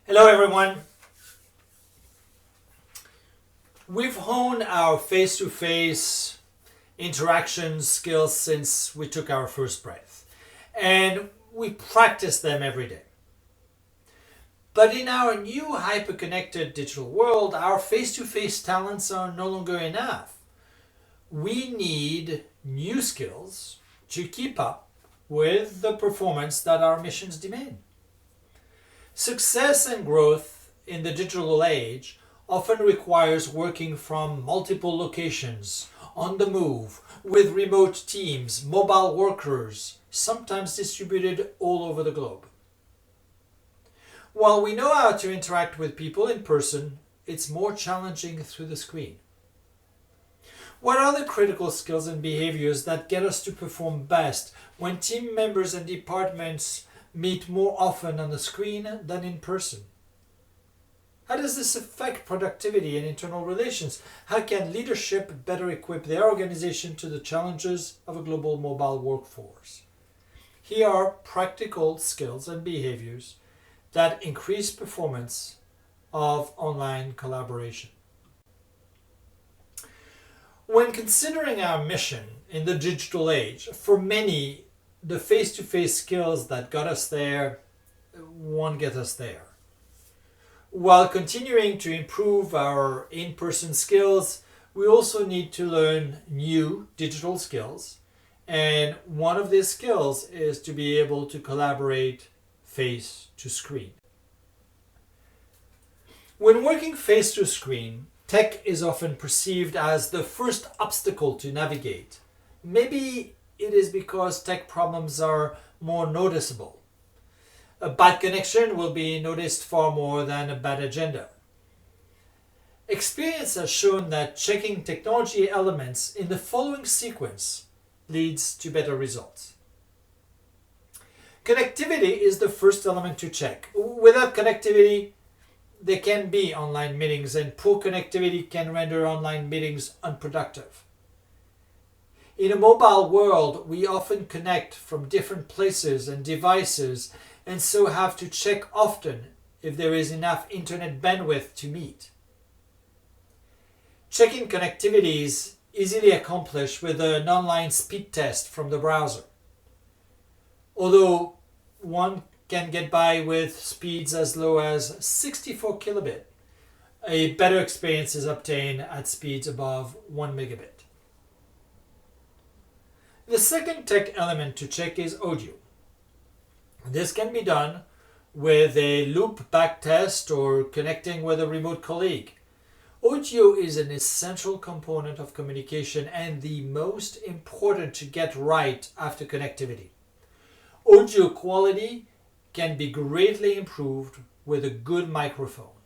Hello everyone. We've honed our face-to-face interaction skills since we took our first breath, and we practice them every day. But in our new hyper-connected digital world, our face-to-face talents are no longer enough. We need new skills to keep up with the performance that our missions demand. Success and growth in the digital age often requires working from multiple locations, on the move, with remote teams, mobile workers, sometimes distributed all over the globe. While we know how to interact with people in person, it's more challenging through the screen. What are the critical skills and behaviors that get us to perform best when team members and departments meet more often on the screen than in person? How does this affect productivity and internal relations? How can leadership better equip their organization to the challenges of a global mobile workforce? Here are practical skills and behaviors that increase performance of online collaboration. When considering our mission in the digital age, for many, the face-to-face skills that got us there won't get us there. While continuing to improve our in-person skills, we also need to learn new digital skills. And one of these skills is to be able to collaborate face to screen. When working face to screen, tech is often perceived as the first obstacle to navigate. Maybe it is because tech problems are more noticeable. A bad connection will be noticed far more than a bad agenda. Experience has shown that checking technology elements in the following sequence leads to better results. Connectivity is the first element to check. Without connectivity, there can be online meetings, and poor connectivity can render online meetings unproductive. In a mobile world, we often connect from different places and devices, and so have to check often if there is enough internet bandwidth to meet. Checking connectivity is easily accomplished with an online speed test from the browser. Although one can get by with speeds as low as 64 kilobit, a better experience is obtained at speeds above 1 megabit. The second tech element to check is audio. This can be done with a loop back test or connecting with a remote colleague. Audio is an essential component of communication and the most important to get right after connectivity. Audio quality can be greatly improved with a good microphone.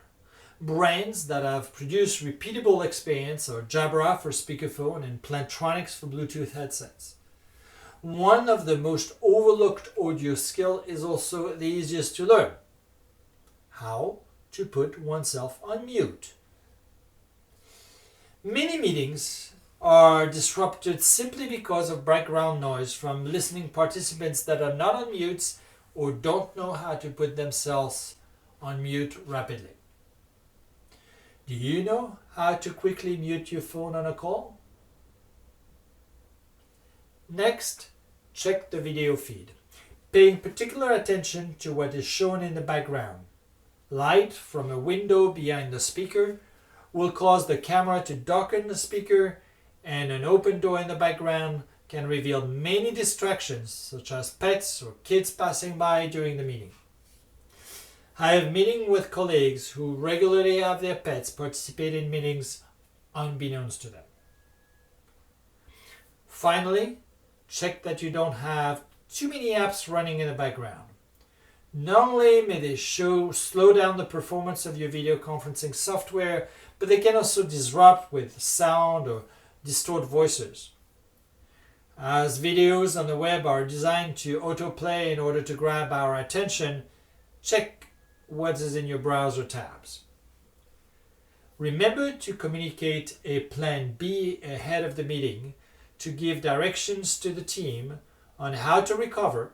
Brands that have produced repeatable experience are Jabra for speakerphone and Plantronics for Bluetooth headsets. One of the most overlooked audio skills is also the easiest to learn: how to put oneself on mute. Many meetings are disrupted simply because of background noise from listening participants that are not on mute or don't know how to put themselves on mute rapidly. Do you know how to quickly mute your phone on a call? Next, check the video feed, paying particular attention to what is shown in the background. Light from a window behind the speaker will cause the camera to darken the speaker, and an open door in the background can reveal many distractions, such as pets or kids passing by during the meeting. I have meetings with colleagues who regularly have their pets participate in meetings unbeknownst to them. Finally, check that you don't have too many apps running in the background. Not only may they slow down the performance of your video conferencing software, but they can also disrupt with sound or distort voices. As videos on the web are designed to autoplay in order to grab our attention, check what is in your browser tabs. Remember to communicate a plan B ahead of the meeting to give directions to the team on how to recover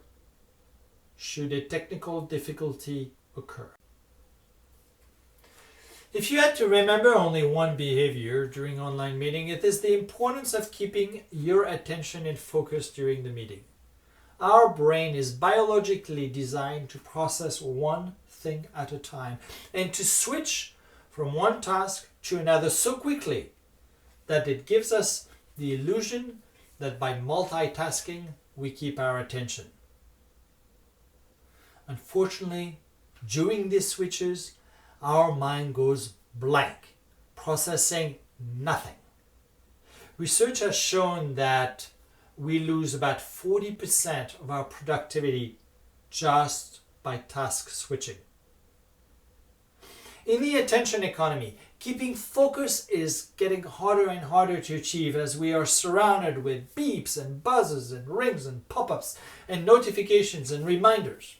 should a technical difficulty occur. If you had to remember only one behavior during online meeting, it is the importance of keeping your attention in focus during the meeting. Our brain is biologically designed to process one thing at a time and to switch from one task to another so quickly that it gives us the illusion that by multitasking we keep our attention. Unfortunately, during these switches, our mind goes blank, processing nothing. Research has shown that we lose about 40% of our productivity just by task switching. In the attention economy, keeping focus is getting harder and harder to achieve as we are surrounded with beeps and buzzes and rings and pop-ups and notifications and reminders.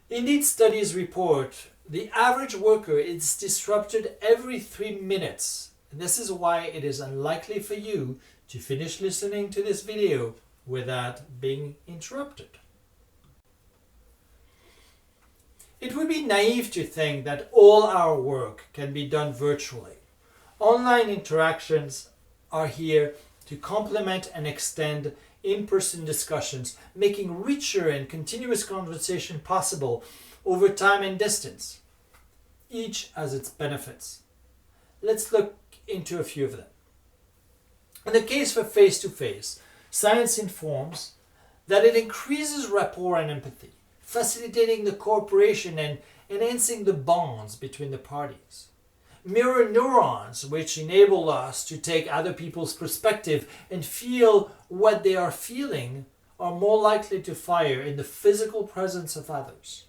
Indeed, studies report the average worker is disrupted every 3 minutes. And this is why it is unlikely for you to finish listening to this video without being interrupted. It would be naive to think that all our work can be done virtually. Online interactions are here to complement and extend in-person discussions, making richer and continuous conversation possible over time and distance. Each has its benefits. Let's look into a few of them. In the case for face-to-face, science informs that it increases rapport and empathy, facilitating the cooperation and enhancing the bonds between the parties. Mirror neurons, which enable us to take other people's perspective and feel what they are feeling, are more likely to fire in the physical presence of others.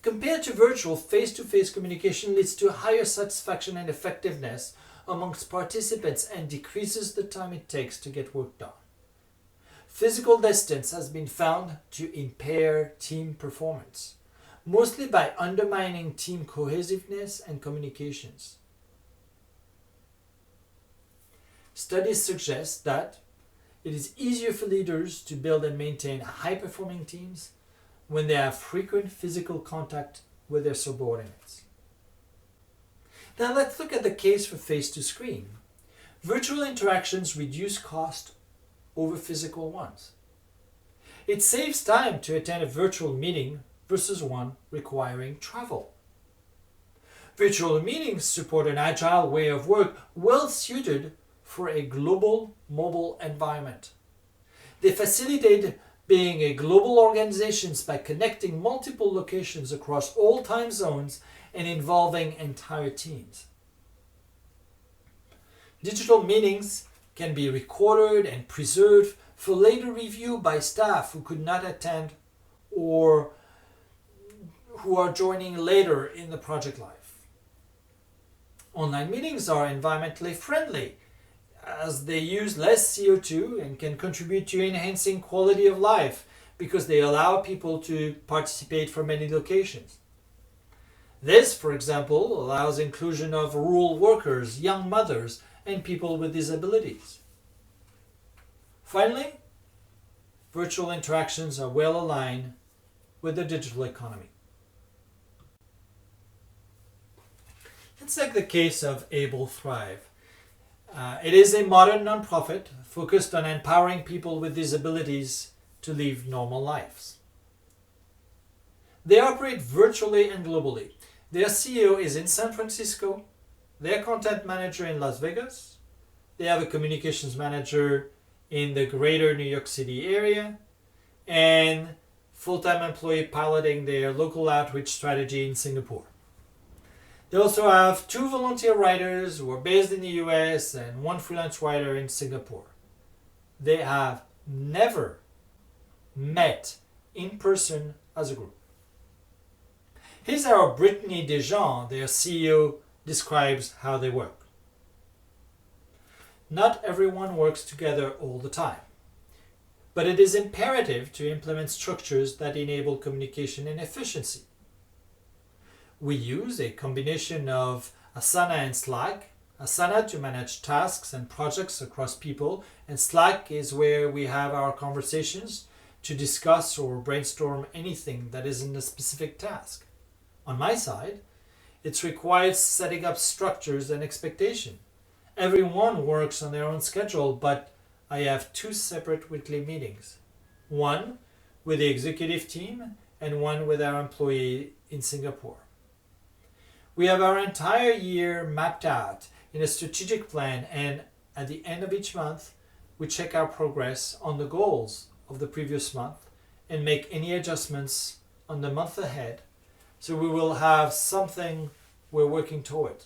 Compared to virtual, face-to-face communication leads to higher satisfaction and effectiveness amongst participants and decreases the time it takes to get work done. Physical distance has been found to impair team performance, mostly by undermining team cohesiveness and communications. Studies suggest that it is easier for leaders to build and maintain high-performing teams when they have frequent physical contact with their subordinates. Now let's look at the case for face-to-screen. Virtual interactions reduce cost over physical ones. It saves time to attend a virtual meeting versus one requiring travel. Virtual meetings support an agile way of work well suited for a global mobile environment. They facilitate being a global organizations by connecting multiple locations across all time zones and involving entire teams. Digital meetings can be recorded and preserved for later review by staff who could not attend or who are joining later in the project life. Online meetings are environmentally friendly as they use less CO2 and can contribute to enhancing quality of life because they allow people to participate from many locations. This, for example, allows inclusion of rural workers, young mothers, and people with disabilities. Finally, virtual interactions are well aligned with the digital economy. Let's take the case of Able Thrive. It is a modern nonprofit focused on empowering people with disabilities to live normal lives. They operate virtually and globally. Their CEO is in San Francisco, their content manager in Las Vegas, they have a communications manager in the greater New York City area, and full-time employee piloting their local outreach strategy in Singapore. They also have 2 volunteer writers who are based in the US and 1 freelance writer in Singapore. They have never met in person as a group. Here's how Brittany Dejean, their CEO, describes how they work. Not everyone works together all the time, but it is imperative to implement structures that enable communication and efficiency. We use a combination of Asana and Slack. Asana to manage tasks and projects across people, and Slack is where we have our conversations to discuss or brainstorm anything that isn't a specific task. On my side, It requires setting up structures and expectation. Everyone works on their own schedule, but I have two separate weekly meetings. One with the executive team and one with our employee in Singapore. We have our entire year mapped out in a strategic plan, and at the end of each month, we check our progress on the goals of the previous month and make any adjustments on the month ahead, so we will have something we're working toward.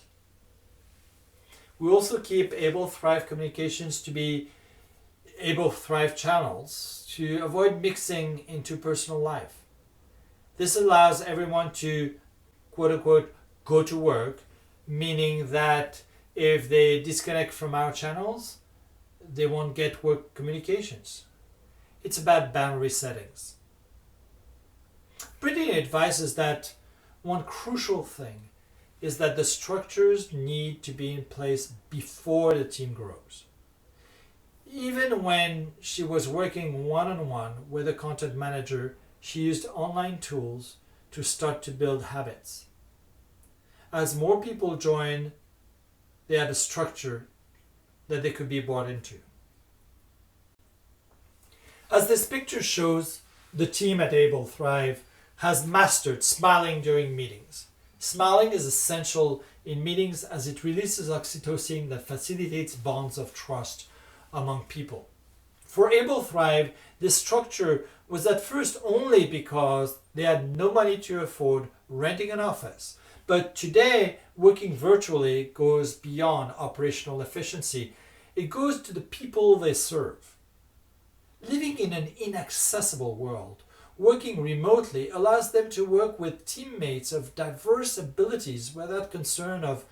We also keep Able Thrive communications to be Able Thrive channels to avoid mixing into personal life. This allows everyone to, quote unquote, go to work, meaning that if they disconnect from our channels, they won't get work communications. It's about boundary settings. Brittany advises that one crucial thing is that the structures need to be in place before the team grows. Even when she was working one-on-one with a content manager, she used online tools to start to build habits. As more people joined, they had a structure that they could be bought into. As this picture shows, the team at Able Thrive has mastered smiling during meetings. Smiling is essential in meetings as it releases oxytocin that facilitates bonds of trust among people. For Able Thrive, this structure was at first only because they had no money to afford renting an office. But today, working virtually goes beyond operational efficiency. It goes to the people they serve. Living in an inaccessible world, working remotely allows them to work with teammates of diverse abilities without concern of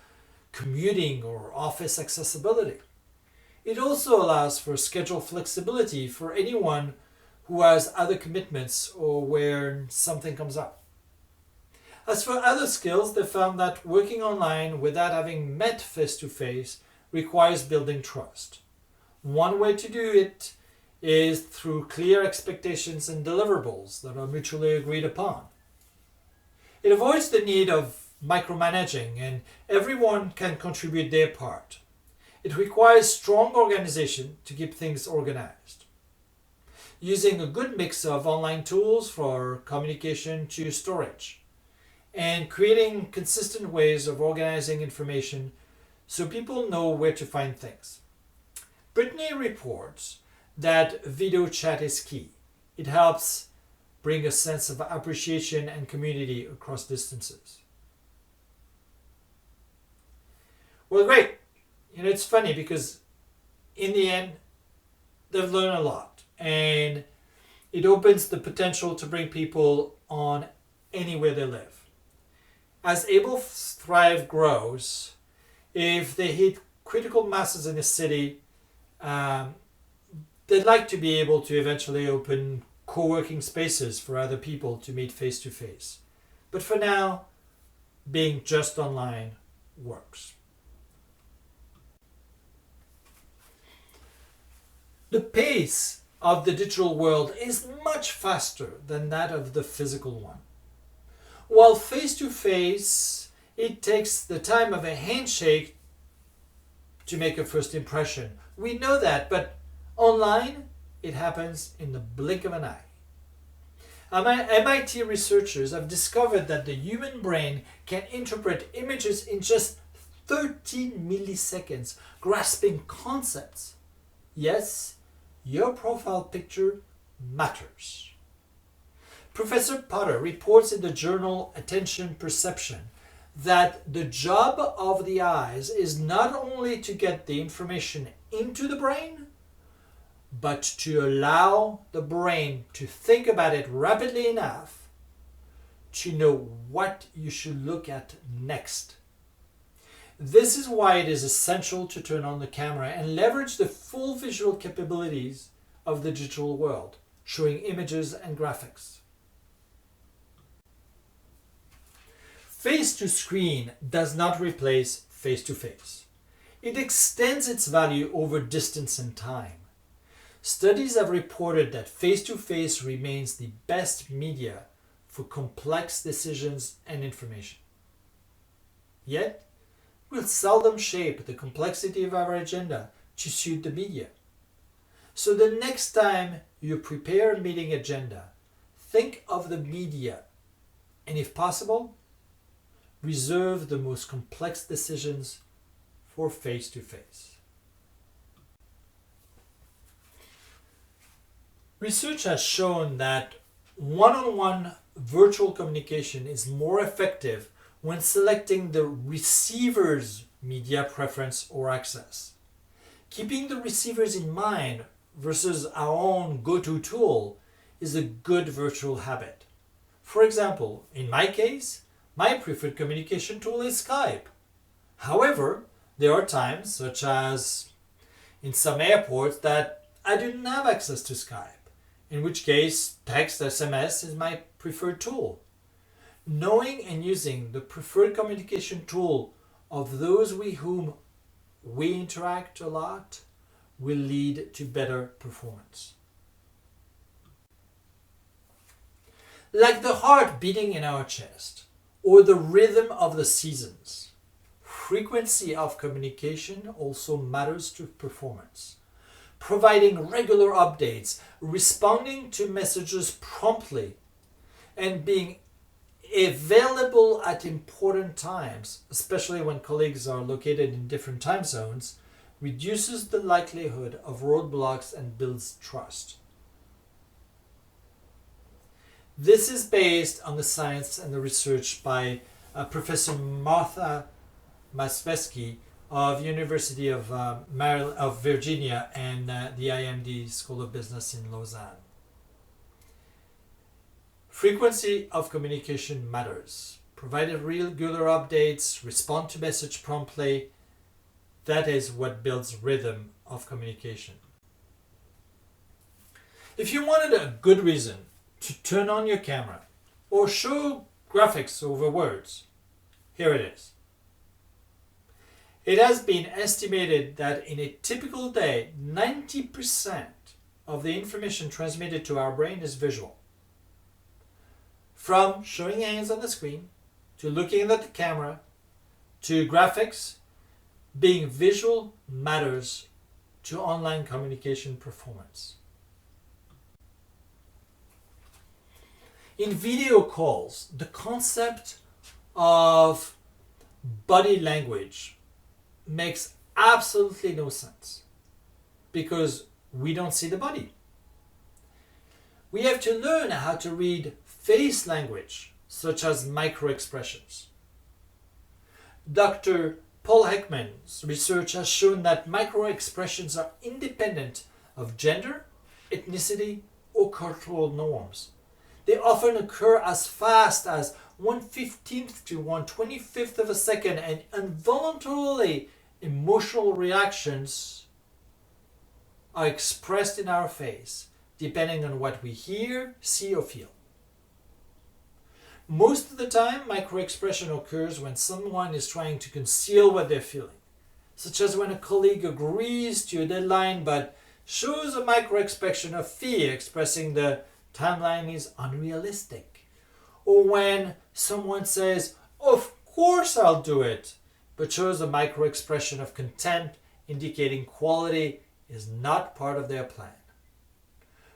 commuting or office accessibility. It also allows for schedule flexibility for anyone who has other commitments or where something comes up. As for other skills, they found that working online without having met face-to-face requires building trust. One way to do it is through clear expectations and deliverables that are mutually agreed upon. It avoids the need of micromanaging, and everyone can contribute their part. It requires strong organization to keep things organized. Using a good mix of online tools for communication to storage, and creating consistent ways of organizing information so people know where to find things. Brittany reports that video chat is key. It helps bring a sense of appreciation and community across distances. Well, great. It's funny because in the end, they've learned a lot, and it opens the potential to bring people on anywhere they live. As Able Thrive grows, if they hit critical masses in a city, they'd like to be able to eventually open co-working spaces for other people to meet face-to-face. But for now, being just online works. The pace of the digital world is much faster than that of the physical one. While face-to-face, it takes the time of a handshake to make a first impression. We know that, but online, it happens in the blink of an eye. MIT researchers have discovered that the human brain can interpret images in just 13 milliseconds, grasping concepts. Yes, your profile picture matters. Professor Potter reports in the journal Attention Perception that the job of the eyes is not only to get the information into the brain, but to allow the brain to think about it rapidly enough to know what you should look at next. This is why it is essential to turn on the camera and leverage the full visual capabilities of the digital world, showing images and graphics. Face-to-screen does not replace face-to-face. It extends its value over distance and time. Studies have reported that face-to-face remains the best media for complex decisions and information. Yet, we'll seldom shape the complexity of our agenda to suit the media. So the next time you prepare a meeting agenda, think of the media and, if possible, reserve the most complex decisions for face-to-face. Research has shown that one-on-one virtual communication is more effective when selecting the receiver's media preference or access. Keeping the receivers in mind versus our own go-to tool is a good virtual habit. For example, in my case, my preferred communication tool is Skype. However, there are times, such as in some airports, that I didn't have access to Skype, in which case text SMS is my preferred tool. Knowing and using the preferred communication tool of those with whom we interact a lot will lead to better performance. Like the heart beating in our chest, or the rhythm of the seasons, frequency of communication also matters to performance. Providing regular updates, responding to messages promptly, and being available at important times, especially when colleagues are located in different time zones, reduces the likelihood of roadblocks and builds trust. This is based on the science and the research by Professor Martha Masvesky of University of Virginia and the IMD School of Business in Lausanne. Frequency of communication matters. Provided regular updates, respond to message promptly. That is what builds rhythm of communication. If you wanted a good reason to turn on your camera or show graphics over words, here it is. It has been estimated that in a typical day, 90% of the information transmitted to our brain is visual. From showing hands on the screen, to looking at the camera, to graphics, being visual matters to online communication performance. In video calls, the concept of body language makes absolutely no sense because we don't see the body. We have to learn how to read face language, such as microexpressions. Dr. Paul Heckman's research has shown that microexpressions are independent of gender, ethnicity, or cultural norms. They often occur as fast as 1/15th to 1/25th of a second, and involuntarily emotional reactions are expressed in our face, depending on what we hear, see, or feel. Most of the time, microexpression occurs when someone is trying to conceal what they're feeling, such as when a colleague agrees to a deadline but shows a microexpression of fear, expressing the timeline is unrealistic, or when someone says, "Of course I'll do it," but shows a microexpression of contempt, indicating quality is not part of their plan.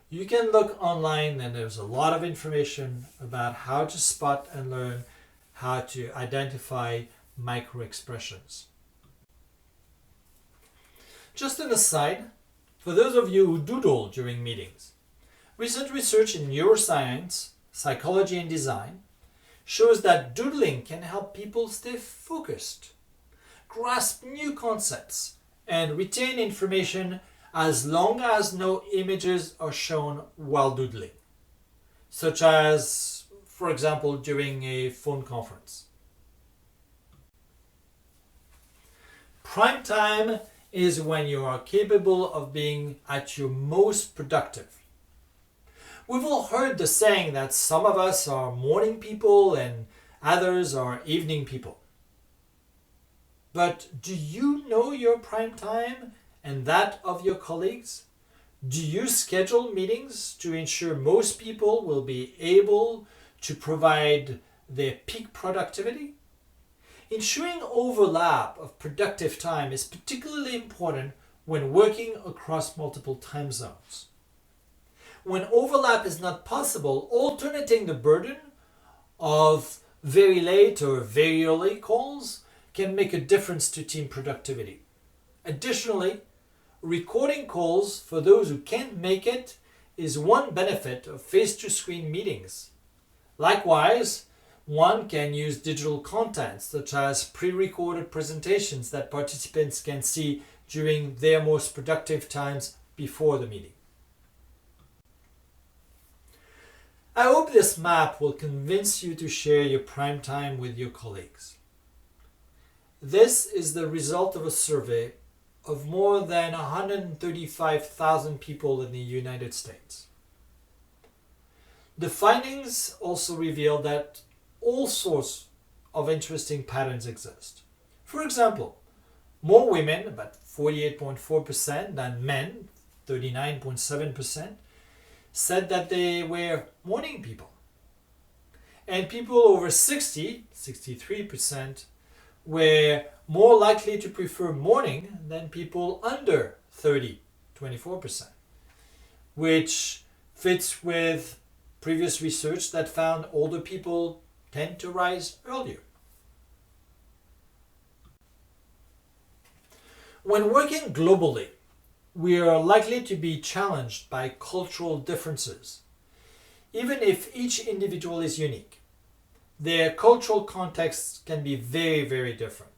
You can look online and there's a lot of information about how to spot and learn how to identify microexpressions. Just an aside, for those of you who doodle during meetings, recent research in neuroscience, psychology, and design shows that doodling can help people stay focused, grasp new concepts, and retain information as long as no images are shown while doodling, such as, for example, during a phone conference. Prime time is when you are capable of being at your most productive. We've all heard the saying that some of us are morning people and others are evening people. But do you know your prime time and that of your colleagues? Do you schedule meetings to ensure most people will be able to provide their peak productivity? Ensuring overlap of productive time is particularly important when working across multiple time zones. When overlap is not possible, alternating the burden of very late or very early calls can make a difference to team productivity. Additionally, recording calls for those who can't make it is one benefit of face-to-screen meetings. Likewise, one can use digital content such as pre-recorded presentations that participants can see during their most productive times before the meeting. I hope this map will convince you to share your prime time with your colleagues. This is the result of a survey of more than 135,000 people in the United States. The findings also reveal that all sorts of interesting patterns exist. For example, more women, about 48.4%, than men, 39.7%, said that they were morning people. And people over 60, 63%, were more likely to prefer morning than people under 30, 24%, which fits with previous research that found older people tend to rise earlier. When working globally, we are likely to be challenged by cultural differences. Even if each individual is unique, their cultural contexts can be very, very different.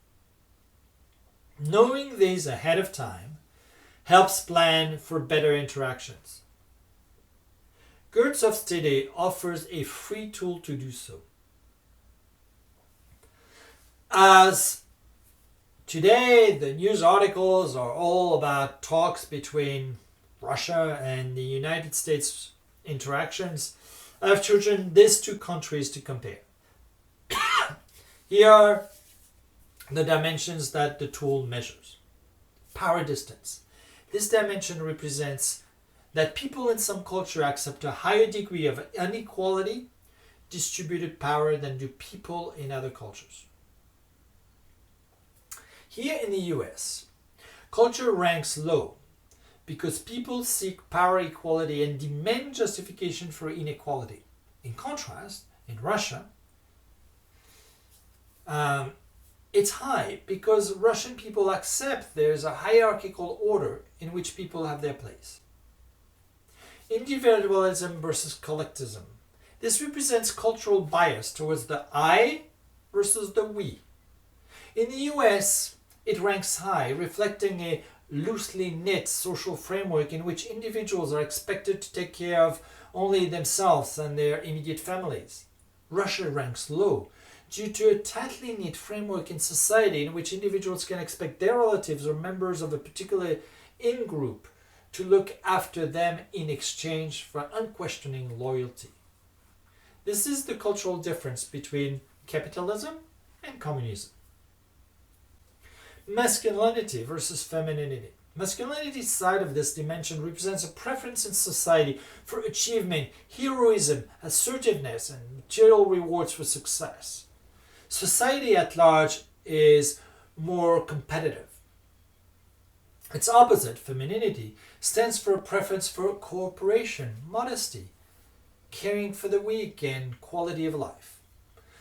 Knowing these ahead of time helps plan for better interactions. Gertz Hofstede offers a free tool to do so. As today, the news articles are all about talks between Russia and the United States interactions. I've chosen these two countries to compare. Here are the dimensions that the tool measures. Power distance. This dimension represents that people in some culture accept a higher degree of inequality distributed power than do people in other cultures. Here in the US, culture ranks low because people seek power equality and demand justification for inequality. In contrast, in Russia, it's high because Russian people accept there's a hierarchical order in which people have their place. Individualism versus collectivism. This represents cultural bias towards the I versus the we. In the US, it ranks high, reflecting a loosely knit social framework in which individuals are expected to take care of only themselves and their immediate families. Russia ranks low due to a tightly knit framework in society in which individuals can expect their relatives or members of a particular in-group to look after them in exchange for unquestioning loyalty. This is the cultural difference between capitalism and communism. Masculinity versus femininity. Masculinity's side of this dimension represents a preference in society for achievement, heroism, assertiveness, and material rewards for success. Society at large is more competitive. Its opposite, femininity, stands for a preference for cooperation, modesty, caring for the weak, and quality of life.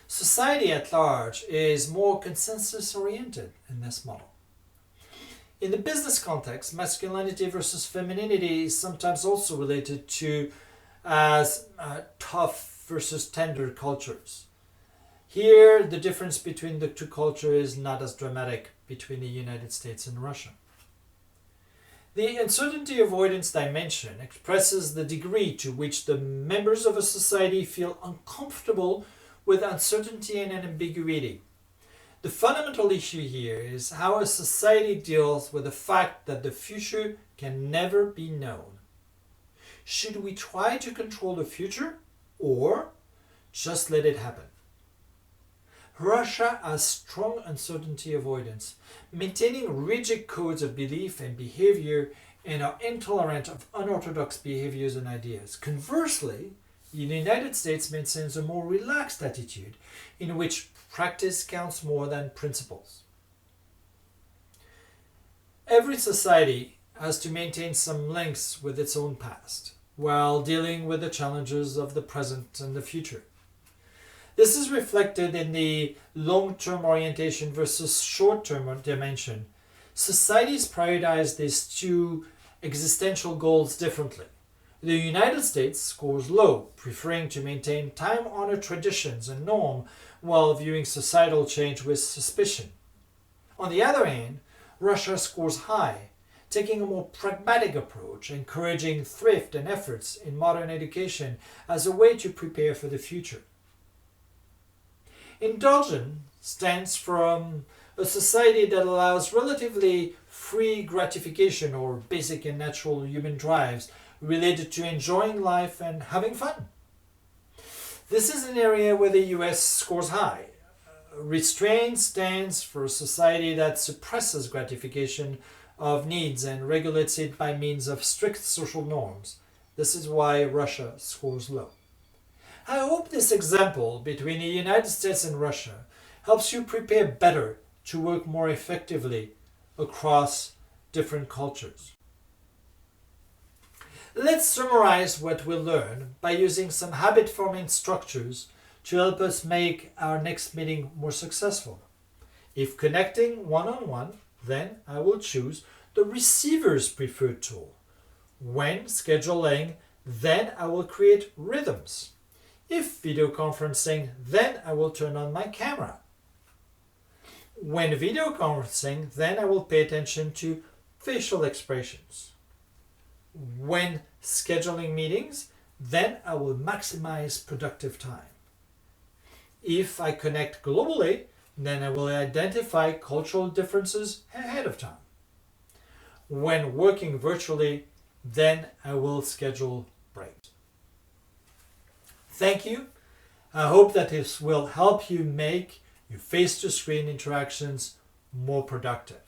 Society at large is more consensus-oriented in this model. In the business context, masculinity versus femininity is sometimes also related to as tough versus tender cultures. Here, the difference between the two cultures is not as dramatic between the United States and Russia. The uncertainty avoidance dimension expresses the degree to which the members of a society feel uncomfortable with uncertainty and ambiguity. The fundamental issue here is how a society deals with the fact that the future can never be known. Should we try to control the future or just let it happen? Russia has strong uncertainty avoidance, maintaining rigid codes of belief and behavior, and are intolerant of unorthodox behaviors and ideas. Conversely, The United States maintains a more relaxed attitude in which practice counts more than principles. Every society has to maintain some links with its own past while dealing with the challenges of the present and the future. This is reflected in the long-term orientation versus short-term dimension. Societies prioritize these two existential goals differently. The United States scores low, preferring to maintain time-honored traditions and norm while viewing societal change with suspicion. On the other hand, Russia scores high, taking a more pragmatic approach, encouraging thrift and efforts in modern education as a way to prepare for the future. Indulgence stands from a society that allows relatively free gratification or basic and natural human drives related to enjoying life and having fun. This is an area where the US scores high. Restraint stands for a society that suppresses gratification of needs and regulates it by means of strict social norms. This is why Russia scores low. I hope this example between the United States and Russia helps you prepare better to work more effectively across different cultures. Let's summarize what we learned by using some habit-forming structures to help us make our next meeting more successful. If connecting one-on-one, then I will choose the receiver's preferred tool. When scheduling, then I will create rhythms. If video conferencing, then I will turn on my camera. When video conferencing, then I will pay attention to facial expressions. When scheduling meetings, then I will maximize productive time. If I connect globally, then I will identify cultural differences ahead of time. When working virtually, then I will schedule breaks. Thank you. I hope that this will help you make your face-to-screen interactions more productive.